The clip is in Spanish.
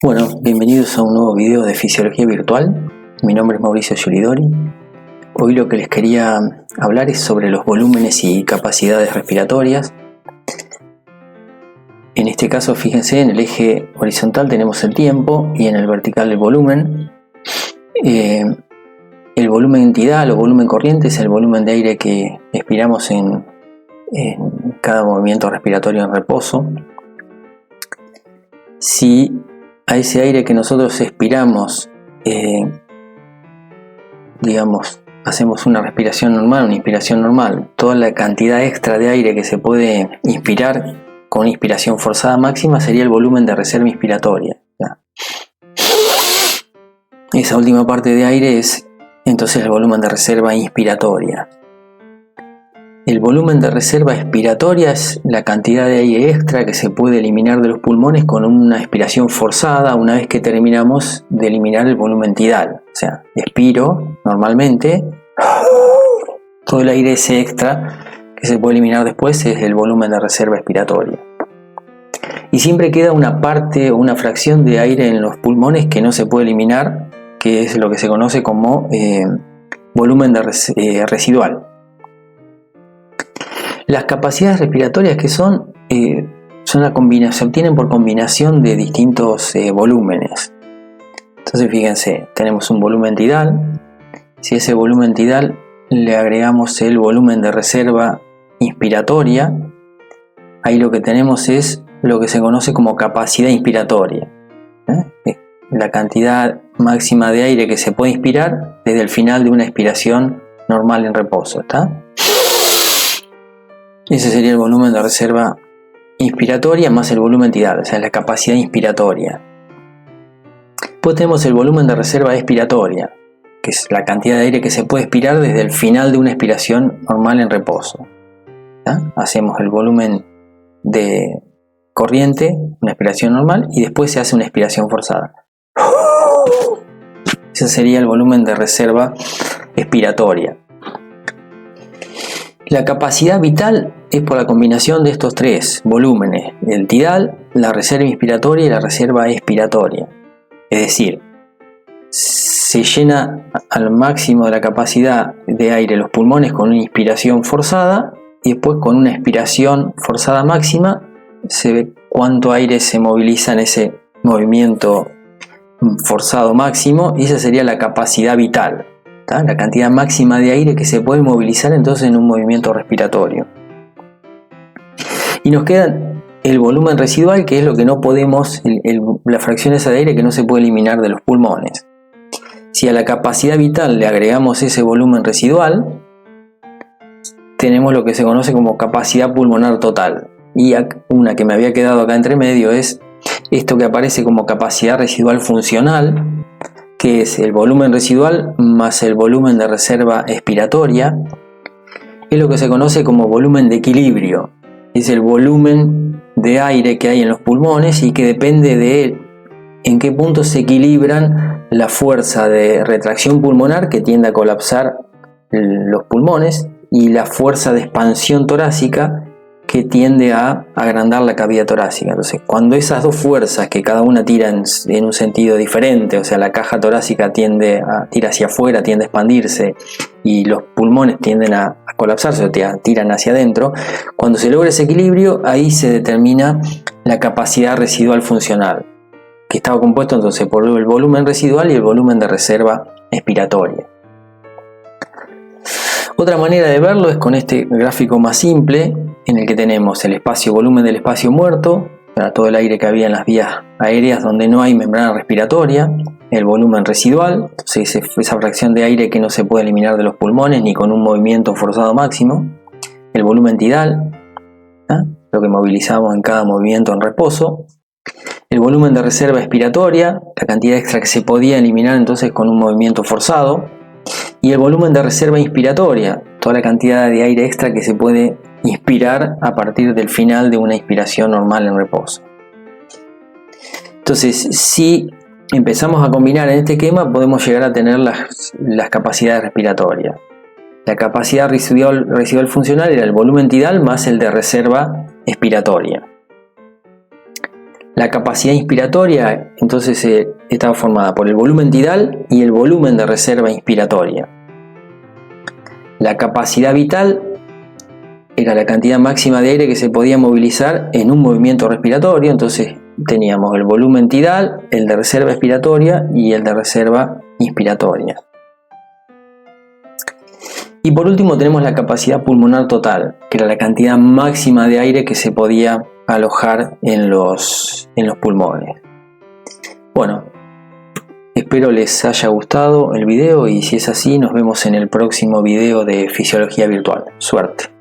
Bueno, bienvenidos a un nuevo video de Fisiología Virtual. Mi nombre es Mauricio Giulidori. Hoy lo que les quería hablar es sobre los volúmenes y capacidades respiratorias. En este caso, fíjense, en el eje horizontal tenemos el tiempo y en el vertical el volumen. El volumen tidal o volumen corriente es el volumen de aire que expiramos en cada movimiento respiratorio en reposo. Si a ese aire que nosotros expiramos, hacemos una respiración normal, una inspiración normal, toda la cantidad extra de aire que se puede inspirar con inspiración forzada máxima sería el volumen de reserva inspiratoria. Esa última parte de aire es entonces el volumen de reserva inspiratoria. El volumen de reserva expiratoria es la cantidad de aire extra que se puede eliminar de los pulmones con una expiración forzada una vez que terminamos de eliminar el volumen tidal. O sea, expiro normalmente, todo el aire ese extra que se puede eliminar después es el volumen de reserva expiratoria. Y siempre queda una parte o una fracción de aire en los pulmones que no se puede eliminar, que es lo que se conoce como volumen de residual. Las capacidades respiratorias que son la combinación, se obtienen por combinación de distintos volúmenes. Entonces fíjense, tenemos un volumen tidal. Si a ese volumen tidal le agregamos el volumen de reserva inspiratoria, ahí lo que tenemos es lo que se conoce como capacidad inspiratoria. La cantidad máxima de aire que se puede inspirar desde el final de una expiración normal en reposo, ¿está? Ese sería el volumen de reserva inspiratoria más el volumen tidal, o sea, la capacidad inspiratoria. Después tenemos el volumen de reserva expiratoria, que es la cantidad de aire que se puede expirar desde el final de una expiración normal en reposo. ¿Ya? Hacemos el volumen de corriente, una expiración normal, y después se hace una expiración forzada. Ese sería el volumen de reserva expiratoria. La capacidad vital es por la combinación de estos tres volúmenes, el tidal, la reserva inspiratoria y la reserva expiratoria. Es decir, se llena al máximo de la capacidad de aire los pulmones con una inspiración forzada y después con una expiración forzada máxima se ve cuánto aire se moviliza en ese movimiento forzado máximo y esa sería la capacidad vital. La cantidad máxima de aire que se puede movilizar entonces en un movimiento respiratorio. Y nos queda el volumen residual, que es lo que no podemos, la fracción esa de aire que no se puede eliminar de los pulmones. Si a la capacidad vital le agregamos ese volumen residual, tenemos lo que se conoce como capacidad pulmonar total. Y una que me había quedado acá entre medio es esto que aparece como capacidad residual funcional, que es el volumen residual más el volumen de reserva expiratoria, es lo que se conoce como volumen de equilibrio. Es el volumen de aire que hay en los pulmones y que depende de en qué punto se equilibran la fuerza de retracción pulmonar que tiende a colapsar los pulmones y la fuerza de expansión torácica que tiende a agrandar la cavidad torácica. Entonces, cuando esas dos fuerzas que cada una tira en un sentido diferente, o sea, la caja torácica tira hacia afuera, tiende a expandirse y los pulmones tienden a colapsarse, o tiran hacia adentro, cuando se logra ese equilibrio, ahí se determina la capacidad residual funcional, que estaba compuesto entonces por el volumen residual y el volumen de reserva expiratoria. Otra manera de verlo es con este gráfico más simple, en el que tenemos el volumen del espacio muerto, para todo el aire que había en las vías aéreas donde no hay membrana respiratoria, el volumen residual, entonces esa fracción de aire que no se puede eliminar de los pulmones ni con un movimiento forzado máximo, el volumen tidal, lo que movilizamos en cada movimiento en reposo, el volumen de reserva expiratoria, la cantidad extra que se podía eliminar entonces con un movimiento forzado, y el volumen de reserva inspiratoria, toda la cantidad de aire extra que se puede inspirar a partir del final de una inspiración normal en reposo. Entonces, si empezamos a combinar en este esquema, podemos llegar a tener las capacidades respiratorias. La capacidad residual funcional era el volumen tidal más el de reserva expiratoria. La capacidad inspiratoria entonces estaba formada por el volumen tidal y el volumen de reserva inspiratoria. La capacidad vital era la cantidad máxima de aire que se podía movilizar en un movimiento respiratorio, entonces teníamos el volumen tidal, el de reserva expiratoria y el de reserva inspiratoria. Y por último tenemos la capacidad pulmonar total, que era la cantidad máxima de aire que se podía alojar en los pulmones. Bueno, espero les haya gustado el video y si es así nos vemos en el próximo video de Fisiología Virtual. Suerte.